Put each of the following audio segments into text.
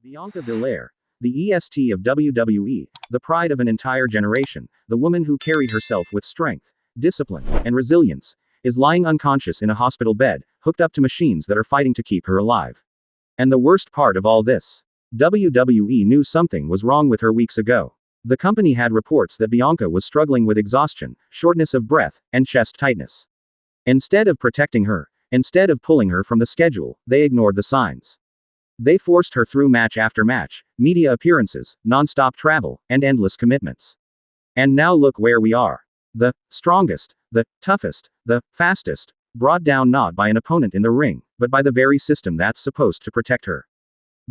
Bianca Belair, the EST of WWE, the pride of an entire generation, the woman who carried herself with strength, discipline, and resilience, is lying unconscious in a hospital bed, hooked up to machines that are fighting to keep her alive. And the worst part of all this, WWE knew something was wrong with her weeks ago. The company had reports that Bianca was struggling with exhaustion, shortness of breath, and chest tightness. Instead of protecting her, instead of pulling her from the schedule, they ignored the signs. They forced her through match after match, media appearances, non-stop travel, and endless commitments. And now look where we are. The strongest, the toughest, the fastest, brought down not by an opponent in the ring, but by the very system that's supposed to protect her.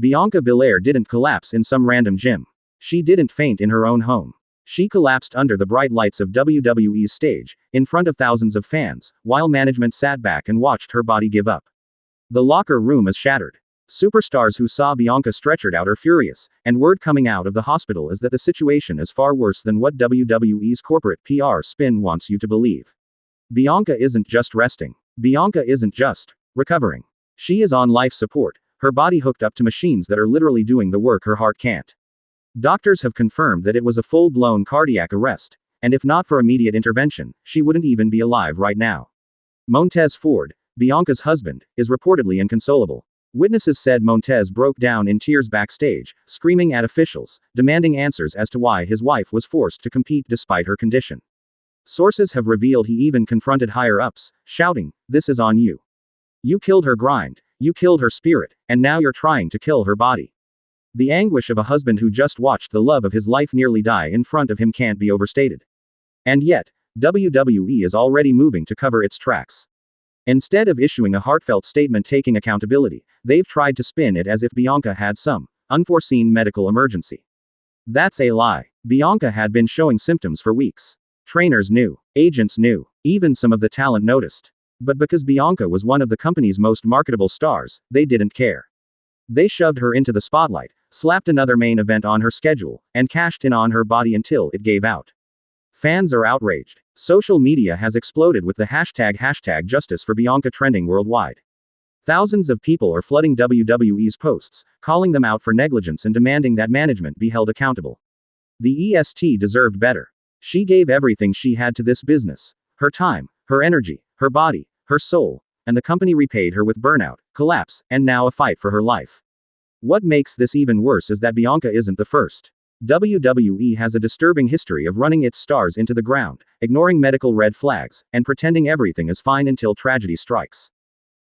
Bianca Belair didn't collapse in some random gym. She didn't faint in her own home. She collapsed under the bright lights of WWE's stage, in front of thousands of fans, while management sat back and watched her body give up. The locker room is shattered. Superstars who saw Bianca stretchered out are furious, and word coming out of the hospital is that the situation is far worse than what WWE's corporate PR spin wants you to believe. Bianca isn't just resting. Bianca isn't just recovering. She is on life support, her body hooked up to machines that are literally doing the work her heart can't. Doctors have confirmed that it was a full-blown cardiac arrest, and if not for immediate intervention, she wouldn't even be alive right now. Montez Ford, Bianca's husband, is reportedly inconsolable. Witnesses said Montez broke down in tears backstage, screaming at officials, demanding answers as to why his wife was forced to compete despite her condition. Sources have revealed he even confronted higher-ups, shouting, "This is on you. You killed her grind, you killed her spirit, and now you're trying to kill her body." The anguish of a husband who just watched the love of his life nearly die in front of him can't be overstated. And yet, WWE is already moving to cover its tracks. Instead of issuing a heartfelt statement taking accountability, they've tried to spin it as if Bianca had some unforeseen medical emergency. That's a lie. Bianca had been showing symptoms for weeks. Trainers knew. Agents knew. Even some of the talent noticed. But because Bianca was one of the company's most marketable stars, they didn't care. They shoved her into the spotlight, slapped another main event on her schedule, and cashed in on her body until it gave out. Fans are outraged. Social media has exploded with the hashtag justice for Bianca trending worldwide. Thousands of people are flooding WWE's posts, calling them out for negligence and demanding that management be held accountable. The EST deserved better. She gave everything she had to this business. Her time, her energy, her body, her soul, and the company repaid her with burnout, collapse, and now a fight for her life. What makes this even worse is that Bianca isn't the first. WWE has a disturbing history of running its stars into the ground, ignoring medical red flags, and pretending everything is fine until tragedy strikes.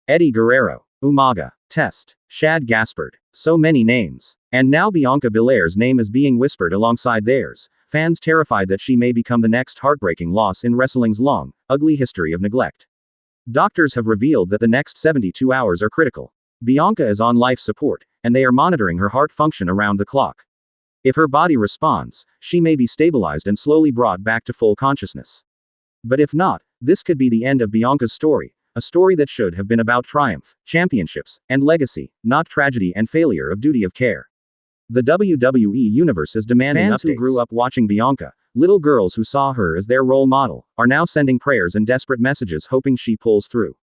Eddie Guerrero, Umaga, Test, Shad Gaspard, so many names. And now Bianca Belair's name is being whispered alongside theirs, fans terrified that she may become the next heartbreaking loss in wrestling's long, ugly history of neglect. Doctors have revealed that the next 72 hours are critical. Bianca is on life support, and they are monitoring her heart function around the clock. If her body responds, she may be stabilized and slowly brought back to full consciousness. But if not, this could be the end of Bianca's story, a story that should have been about triumph, championships, and legacy, not tragedy and failure of duty of care. The WWE Universe is demanding fans updates. Who grew up watching Bianca, little girls who saw her as their role model, are now sending prayers and desperate messages hoping she pulls through.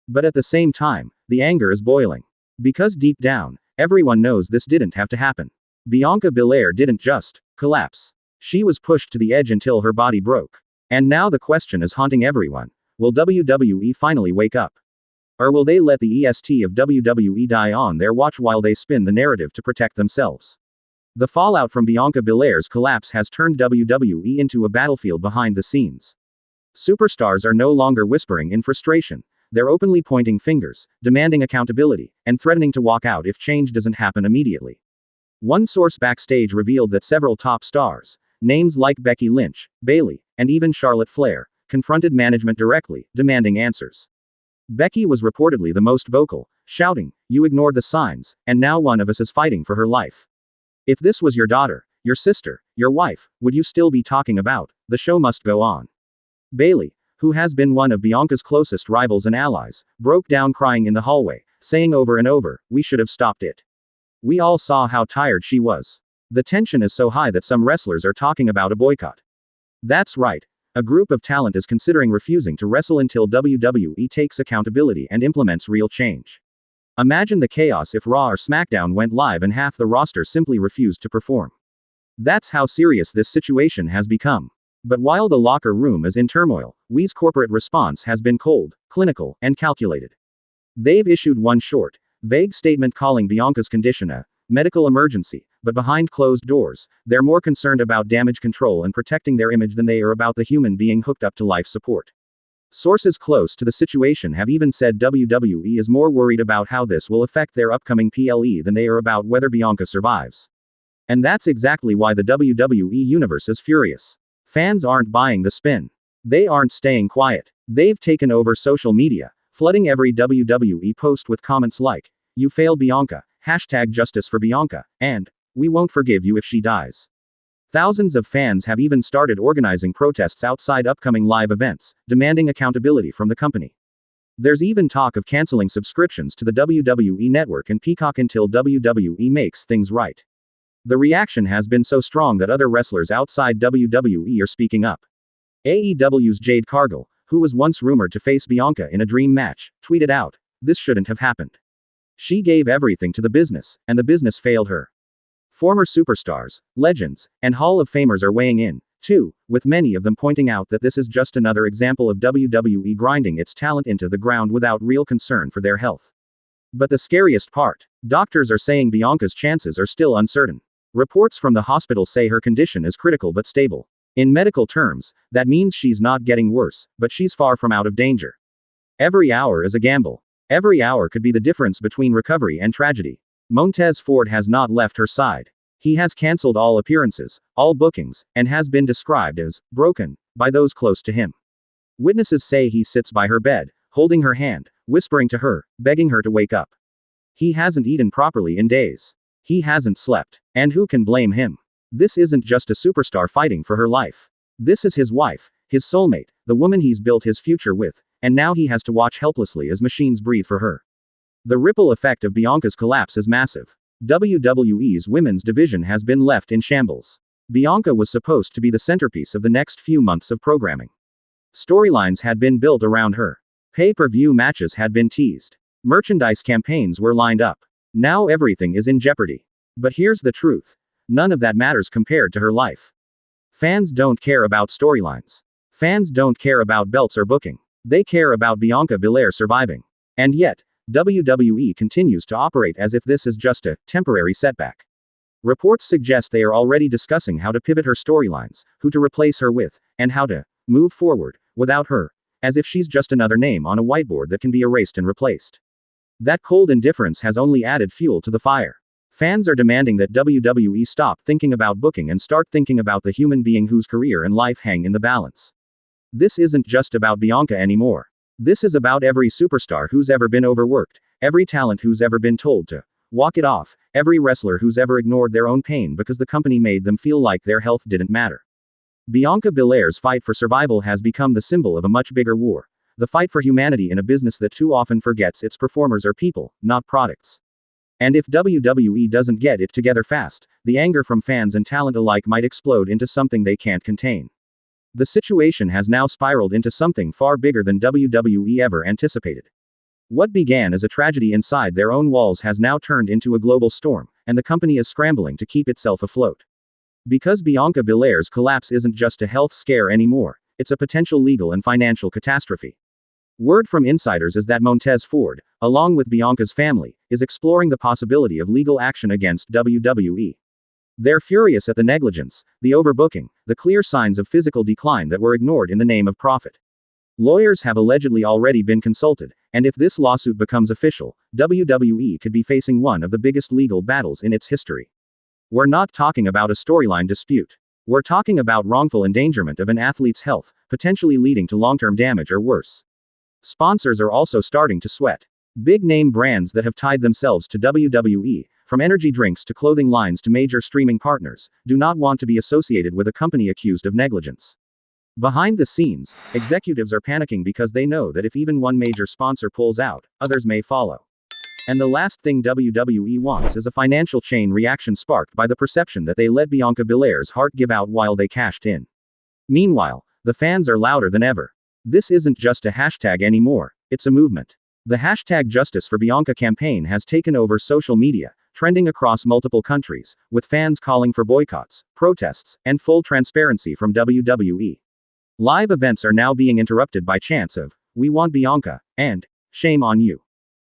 But at the same time, the anger is boiling. Because deep down, everyone knows this didn't have to happen. Bianca Belair didn't just collapse. She was pushed to the edge until her body broke. And now the question is haunting everyone. Will WWE finally wake up? Or will they let the EST of WWE die on their watch while they spin the narrative to protect themselves? The fallout from Bianca Belair's collapse has turned WWE into a battlefield behind the scenes. Superstars are no longer whispering in frustration. They're openly pointing fingers, demanding accountability, and threatening to walk out if change doesn't happen immediately. One source backstage revealed that several top stars, names like Becky Lynch, Bayley, and even Charlotte Flair, confronted management directly, demanding answers. Becky was reportedly the most vocal, shouting, "You ignored the signs, and now one of us is fighting for her life. If this was your daughter, your sister, your wife, would you still be talking about, the show must go on?" Bayley, who has been one of Bianca's closest rivals and allies, broke down crying in the hallway, saying over and over, "We should have stopped it. We all saw how tired she was. The tension is so high that some wrestlers are talking about a boycott." That's right. A group of talent is considering refusing to wrestle until WWE takes accountability and implements real change. Imagine the chaos if Raw or SmackDown went live and half the roster simply refused to perform. That's how serious this situation has become. But while the locker room is in turmoil, WWE's corporate response has been cold, clinical, and calculated. They've issued one short, vague statement calling Bianca's condition a medical emergency, but behind closed doors, they're more concerned about damage control and protecting their image than they are about the human being hooked up to life support. Sources close to the situation have even said WWE is more worried about how this will affect their upcoming PLE than they are about whether Bianca survives. And that's exactly why the WWE Universe is furious. Fans aren't buying the spin. They aren't staying quiet. They've taken over social media, flooding every WWE post with comments like, "You failed Bianca," #Justice for Bianca, and "We won't forgive you if she dies." Thousands of fans have even started organizing protests outside upcoming live events, demanding accountability from the company. There's even talk of canceling subscriptions to the WWE Network and Peacock until WWE makes things right. The reaction has been so strong that other wrestlers outside WWE are speaking up. AEW's Jade Cargill, who was once rumored to face Bianca in a dream match, tweeted out, "This shouldn't have happened. She gave everything to the business, and the business failed her." Former superstars, legends, and Hall of Famers are weighing in, too, with many of them pointing out that this is just another example of WWE grinding its talent into the ground without real concern for their health. But the scariest part, doctors are saying Bianca's chances are still uncertain. Reports from the hospital say her condition is critical but stable. In medical terms, that means she's not getting worse, but she's far from out of danger. Every hour is a gamble. Every hour could be the difference between recovery and tragedy. Montez Ford has not left her side. He has cancelled all appearances, all bookings, and has been described as broken by those close to him. Witnesses say he sits by her bed, holding her hand, whispering to her, begging her to wake up. He hasn't eaten properly in days. He hasn't slept. And who can blame him? This isn't just a superstar fighting for her life. This is his wife, his soulmate, the woman he's built his future with, and now he has to watch helplessly as machines breathe for her. The ripple effect of Bianca's collapse is massive. WWE's women's division has been left in shambles. Bianca was supposed to be the centerpiece of the next few months of programming. Storylines had been built around her. Pay-per-view matches had been teased. Merchandise campaigns were lined up. Now everything is in jeopardy. But here's the truth. None of that matters compared to her life. Fans don't care about storylines. Fans don't care about belts or booking. They care about Bianca Belair surviving. And yet, WWE continues to operate as if this is just a temporary setback. Reports suggest they are already discussing how to pivot her storylines, who to replace her with, and how to move forward without her, as if she's just another name on a whiteboard that can be erased and replaced. That cold indifference has only added fuel to the fire. Fans are demanding that WWE stop thinking about booking and start thinking about the human being whose career and life hang in the balance. This isn't just about Bianca anymore. This is about every superstar who's ever been overworked, every talent who's ever been told to walk it off, every wrestler who's ever ignored their own pain because the company made them feel like their health didn't matter. Bianca Belair's fight for survival has become the symbol of a much bigger war. The fight for humanity in a business that too often forgets its performers are people, not products. And if WWE doesn't get it together fast, the anger from fans and talent alike might explode into something they can't contain. The situation has now spiraled into something far bigger than WWE ever anticipated. What began as a tragedy inside their own walls has now turned into a global storm, and the company is scrambling to keep itself afloat. Because Bianca Belair's collapse isn't just a health scare anymore, it's a potential legal and financial catastrophe. Word from insiders is that Montez Ford, along with Bianca's family, is exploring the possibility of legal action against WWE. They're furious at the negligence, the overbooking, the clear signs of physical decline that were ignored in the name of profit. Lawyers have allegedly already been consulted, and if this lawsuit becomes official, WWE could be facing one of the biggest legal battles in its history. We're not talking about a storyline dispute. We're talking about wrongful endangerment of an athlete's health, potentially leading to long-term damage or worse. Sponsors are also starting to sweat. Big-name brands that have tied themselves to WWE, from energy drinks to clothing lines to major streaming partners, do not want to be associated with a company accused of negligence. Behind the scenes, executives are panicking because they know that if even one major sponsor pulls out, others may follow. And the last thing WWE wants is a financial chain reaction sparked by the perception that they let Bianca Belair's heart give out while they cashed in. Meanwhile, the fans are louder than ever. This isn't just a hashtag anymore, it's a movement. The hashtag Justice for Bianca campaign has taken over social media, trending across multiple countries, with fans calling for boycotts, protests, and full transparency from WWE. Live events are now being interrupted by chants of, "We want Bianca," and, "Shame on you."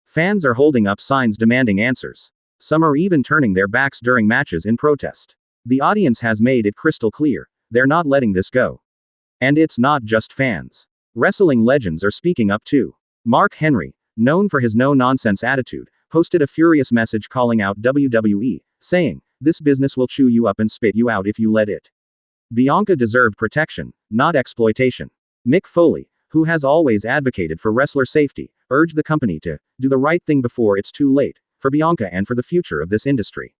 Fans are holding up signs demanding answers. Some are even turning their backs during matches in protest. The audience has made it crystal clear, they're not letting this go. And it's not just fans. Wrestling legends are speaking up too. Mark Henry, known for his no-nonsense attitude, posted a furious message calling out WWE, saying, "This business will chew you up and spit you out if you let it." Bianca deserved protection, not exploitation. Mick Foley, who has always advocated for wrestler safety, urged the company to do the right thing before it's too late, for Bianca and for the future of this industry.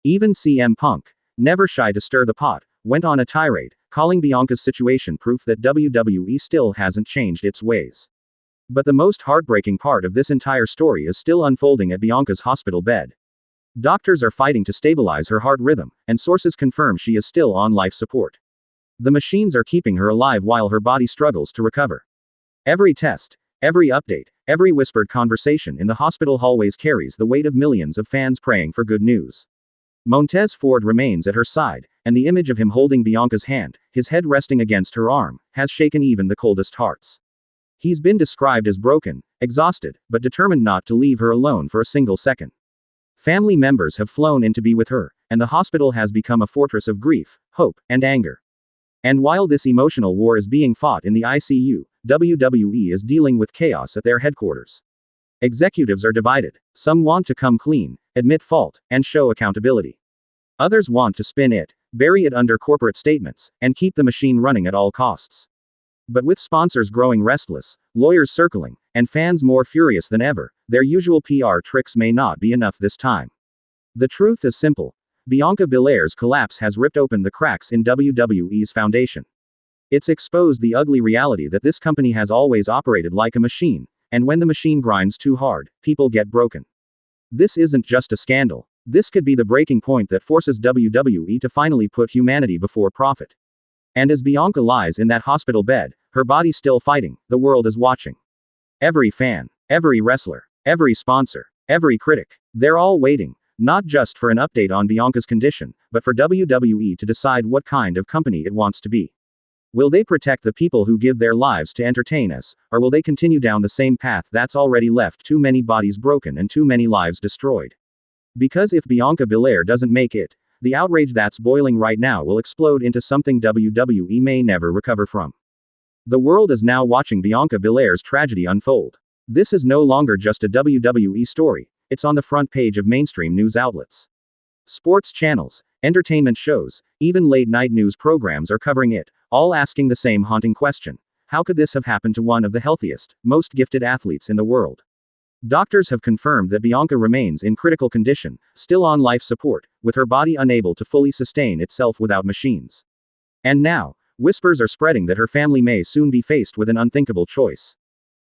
Even CM Punk, never shy to stir the pot, went on a tirade, calling Bianca's situation proof that WWE still hasn't changed its ways. But the most heartbreaking part of this entire story is still unfolding at Bianca's hospital bed. Doctors are fighting to stabilize her heart rhythm, and sources confirm she is still on life support. The machines are keeping her alive while her body struggles to recover. Every test, every update, every whispered conversation in the hospital hallways carries the weight of millions of fans praying for good news. Montez Ford remains at her side, and the image of him holding Bianca's hand, his head resting against her arm, has shaken even the coldest hearts. He's been described as broken, exhausted, but determined not to leave her alone for a single second. Family members have flown in to be with her, and the hospital has become a fortress of grief, hope, and anger. And while this emotional war is being fought in the ICU, WWE is dealing with chaos at their headquarters. Executives are divided. Some want to come clean, admit fault, and show accountability. Others want to spin it, bury it under corporate statements, and keep the machine running at all costs. But with sponsors growing restless, lawyers circling, and fans more furious than ever, their usual PR tricks may not be enough this time. The truth is simple. Bianca Belair's collapse has ripped open the cracks in WWE's foundation. It's exposed the ugly reality that this company has always operated like a machine, and when the machine grinds too hard, people get broken. This isn't just a scandal. This could be the breaking point that forces WWE to finally put humanity before profit. And as Bianca lies in that hospital bed, her body still fighting, the world is watching. Every fan, every wrestler, every sponsor, every critic, they're all waiting, not just for an update on Bianca's condition, but for WWE to decide what kind of company it wants to be. Will they protect the people who give their lives to entertain us, or will they continue down the same path that's already left too many bodies broken and too many lives destroyed? Because if Bianca Belair doesn't make it, the outrage that's boiling right now will explode into something WWE may never recover from. The world is now watching Bianca Belair's tragedy unfold. This is no longer just a WWE story, it's on the front page of mainstream news outlets. Sports channels, entertainment shows, even late-night news programs are covering it, all asking the same haunting question. How could this have happened to one of the healthiest, most gifted athletes in the world? Doctors have confirmed that Bianca remains in critical condition, still on life support, with her body unable to fully sustain itself without machines. And now, whispers are spreading that her family may soon be faced with an unthinkable choice.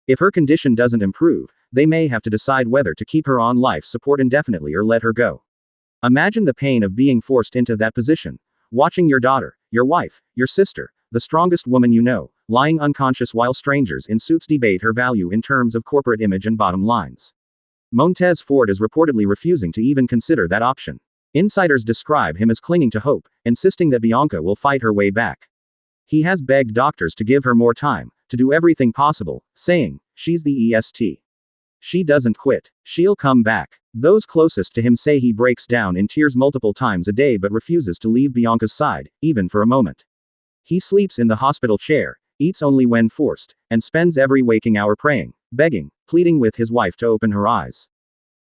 If her condition doesn't improve, they may have to decide whether to keep her on life support indefinitely or let her go. Imagine the pain of being forced into that position, watching your daughter, your wife, your sister, the strongest woman you know, lying unconscious while strangers in suits debate her value in terms of corporate image and bottom lines. Montez Ford is reportedly refusing to even consider that option. Insiders describe him as clinging to hope, insisting that Bianca will fight her way back. He has begged doctors to give her more time, to do everything possible, saying, "She's the EST. She doesn't quit. She'll come back." Those closest to him say he breaks down in tears multiple times a day but refuses to leave Bianca's side, even for a moment. He sleeps in the hospital chair, eats only when forced, and spends every waking hour praying, begging, pleading with his wife to open her eyes.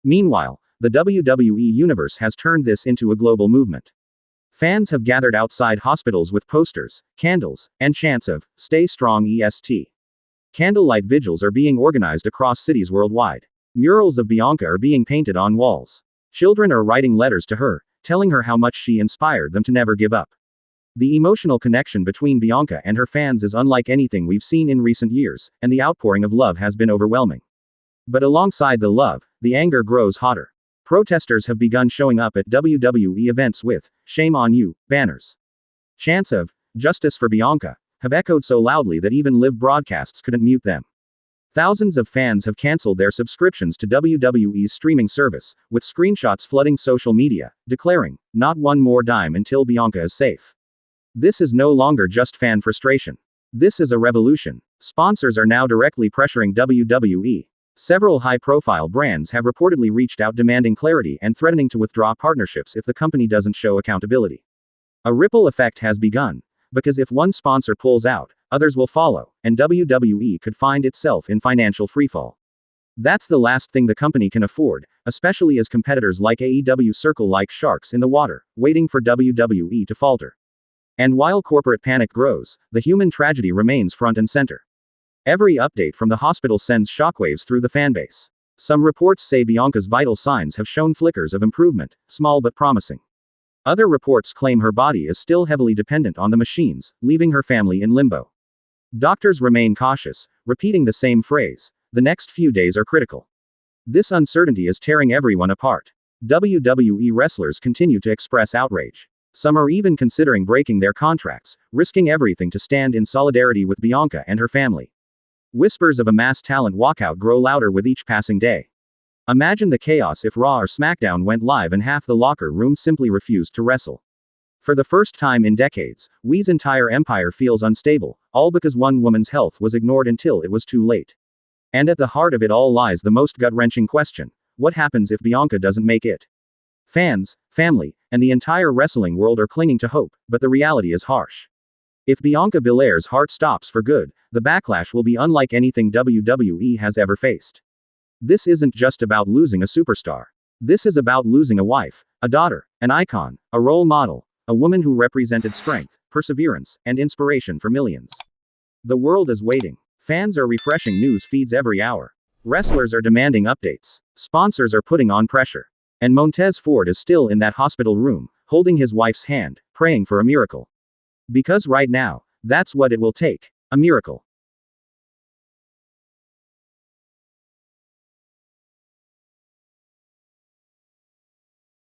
Meanwhile, the WWE Universe has turned this into a global movement. Fans have gathered outside hospitals with posters, candles, and chants of, "Stay strong EST." Candlelight vigils are being organized across cities worldwide. Murals of Bianca are being painted on walls. Children are writing letters to her, telling her how much she inspired them to never give up. The emotional connection between Bianca and her fans is unlike anything we've seen in recent years, and the outpouring of love has been overwhelming. But alongside the love, the anger grows hotter. Protesters have begun showing up at WWE events with, "Shame on you," banners. Chants of, "Justice for Bianca," have echoed so loudly that even live broadcasts couldn't mute them. Thousands of fans have canceled their subscriptions to WWE's streaming service, with screenshots flooding social media, declaring, "Not one more dime until Bianca is safe." This is no longer just fan frustration. This is a revolution. Sponsors are now directly pressuring WWE. Several high-profile brands have reportedly reached out demanding clarity and threatening to withdraw partnerships if the company doesn't show accountability. A ripple effect has begun, because if one sponsor pulls out, others will follow, and WWE could find itself in financial freefall. That's the last thing the company can afford, especially as competitors like AEW circle like sharks in the water, waiting for WWE to falter. And while corporate panic grows, the human tragedy remains front and center. Every update from the hospital sends shockwaves through the fanbase. Some reports say Bianca's vital signs have shown flickers of improvement, small but promising. Other reports claim her body is still heavily dependent on the machines, leaving her family in limbo. Doctors remain cautious, repeating the same phrase: "The next few days are critical." This uncertainty is tearing everyone apart. WWE wrestlers continue to express outrage. Some are even considering breaking their contracts, risking everything to stand in solidarity with Bianca and her family. Whispers of a mass talent walkout grow louder with each passing day. Imagine the chaos if Raw or SmackDown went live and half the locker room simply refused to wrestle. For the first time in decades, WWE's entire empire feels unstable, all because one woman's health was ignored until it was too late. And at the heart of it all lies the most gut-wrenching question: what happens if Bianca doesn't make it? Fans, family, and the entire wrestling world are clinging to hope, but the reality is harsh. If Bianca Belair's heart stops for good, the backlash will be unlike anything WWE has ever faced. This isn't just about losing a superstar. This is about losing a wife, a daughter, an icon, a role model, a woman who represented strength, perseverance, and inspiration for millions. The world is waiting. Fans are refreshing news feeds every hour. Wrestlers are demanding updates. Sponsors are putting on pressure. And Montez Ford is still in that hospital room, holding his wife's hand, praying for a miracle. Because right now, that's what it will take: a miracle.